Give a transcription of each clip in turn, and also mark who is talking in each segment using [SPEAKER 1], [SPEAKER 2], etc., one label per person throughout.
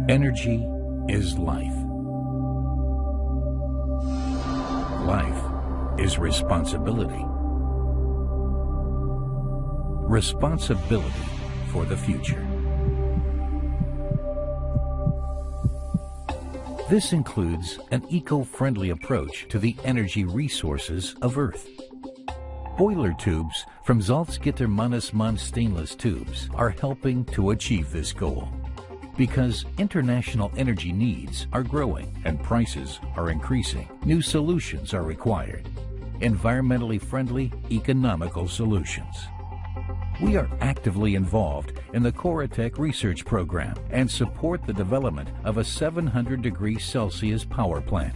[SPEAKER 1] Energy is life. Life is responsibility. Responsibility for the future. This includes an eco-friendly approach to the energy resources of Earth. Boiler tubes from Salzgitter Mانیسمان stainless tubes are helping to achieve this goal. Because international energy needs are growing and prices are increasing, new solutions are required. Environmentally friendly, economical solutions. We are actively involved in the Coratech research program and support the development of a 700 degrees Celsius power plant.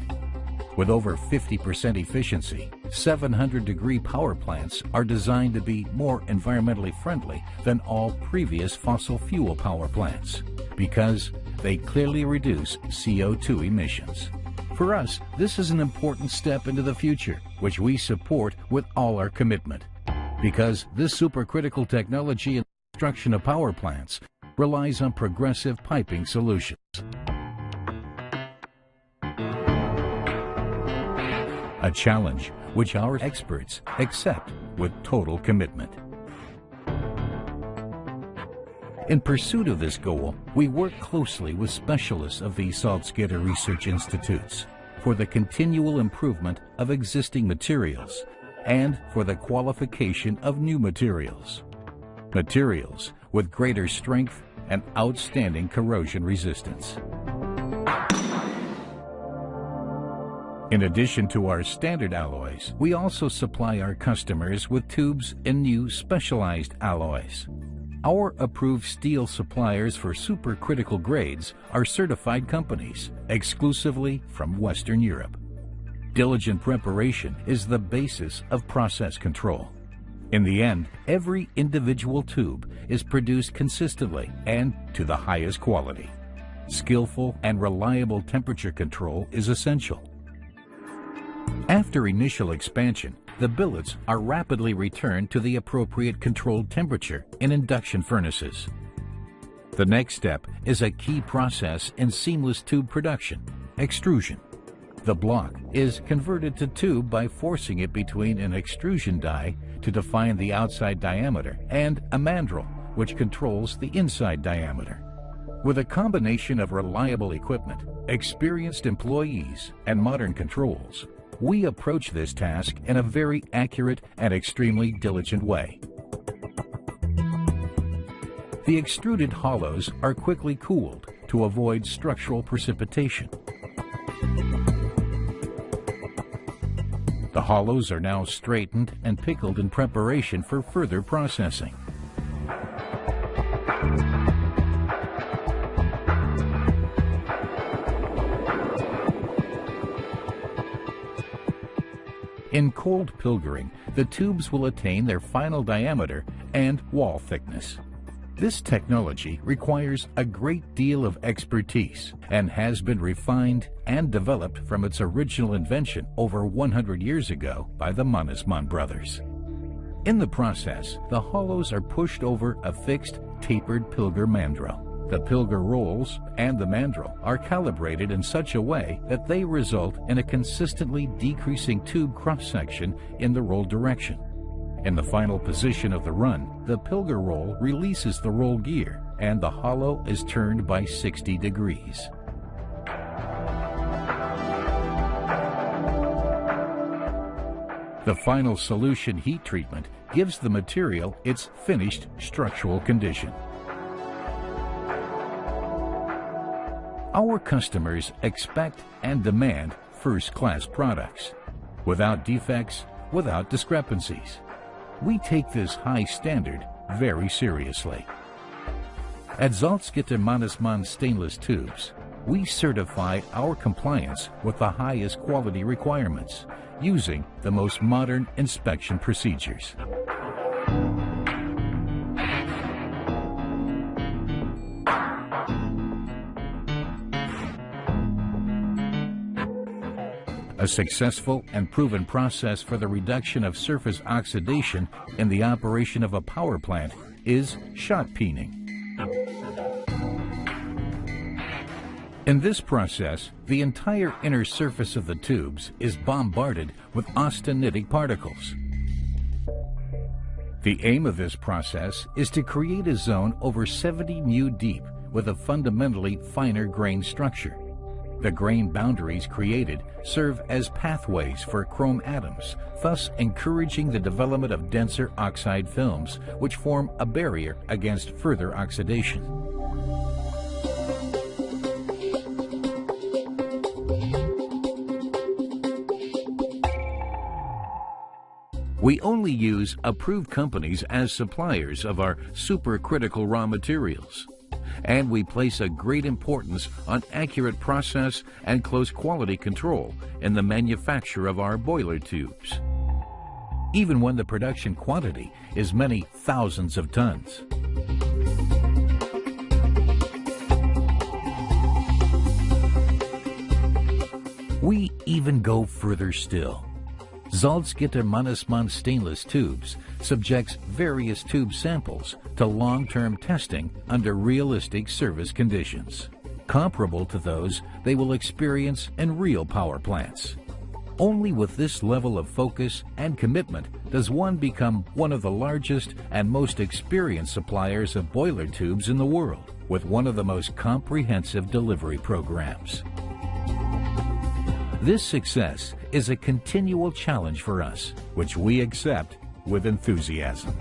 [SPEAKER 1] With over 50% efficiency, 700-degree power plants are designed to be more environmentally friendly than all previous fossil fuel power plants, because they clearly reduce CO2 emissions. For us, this is an important step into the future, which we support with all our commitment, because this supercritical technology in the construction of power plants relies on progressive piping solutions. A challenge which our experts accept with total commitment. In pursuit of this goal, we work closely with specialists of these Salzgitter research institutes for the continual improvement of existing materials and for the qualification of new materials. Materials with greater strength and outstanding corrosion resistance. In addition to our standard alloys, we also supply our customers with tubes in new specialized alloys. Our approved steel suppliers for supercritical grades are certified companies, exclusively from Western Europe. Diligent preparation is the basis of process control. In the end, every individual tube is produced consistently and to the highest quality. Skillful and reliable temperature control is essential. After initial expansion, the billets are rapidly returned to the appropriate controlled temperature in induction furnaces. The next step is a key process in seamless tube production, extrusion. The block is converted to tube by forcing it between an extrusion die to define the outside diameter and a mandrel, which controls the inside diameter. With a combination of reliable equipment, experienced employees, and modern controls, we approach this task in a very accurate and extremely diligent way. The extruded hollows are quickly cooled to avoid structural precipitation. The hollows are now straightened and pickled in preparation for further processing. In cold pilgering, the tubes will attain their final diameter and wall thickness. This technology requires a great deal of expertise and has been refined and developed from its original invention over 100 years ago by the Mányiszman brothers. In the process, the hollows are pushed over a fixed, tapered pilger mandrel. The pilger rolls and the mandrel are calibrated in such a way that they result in a consistently decreasing tube cross-section in the roll direction. In the final position of the run, the pilger roll releases the roll gear and the hollow is turned by 60 degrees. The final solution heat treatment gives the material its finished structural condition. Our customers expect and demand first-class products, without defects, without discrepancies. We take this high standard very seriously. At Salzgitter Mányiszman stainless tubes, we certify our compliance with the highest quality requirements using the most modern inspection procedures. A successful and proven process for the reduction of surface oxidation in the operation of a power plant is shot peening. In this process, the entire inner surface of the tubes is bombarded with austenitic particles. The aim of this process is to create a zone over 70 mu deep with a fundamentally finer grain structure. The grain boundaries created serve as pathways for chrome atoms, thus encouraging the development of denser oxide films, which form a barrier against further oxidation. We only use approved companies as suppliers of our supercritical raw materials, and we place a great importance on accurate process and close quality control in the manufacture of our boiler tubes, even when the production quantity is many thousands of tons. We even go further still. Salzgitter Mانیسمان stainless tubes subjects various tube samples to long-term testing under realistic service conditions, comparable to those they will experience in real power plants. Only with this level of focus and commitment does one become one of the largest and most experienced suppliers of boiler tubes in the world, with one of the most comprehensive delivery programs. This success is a continual challenge for us, which we accept with enthusiasm.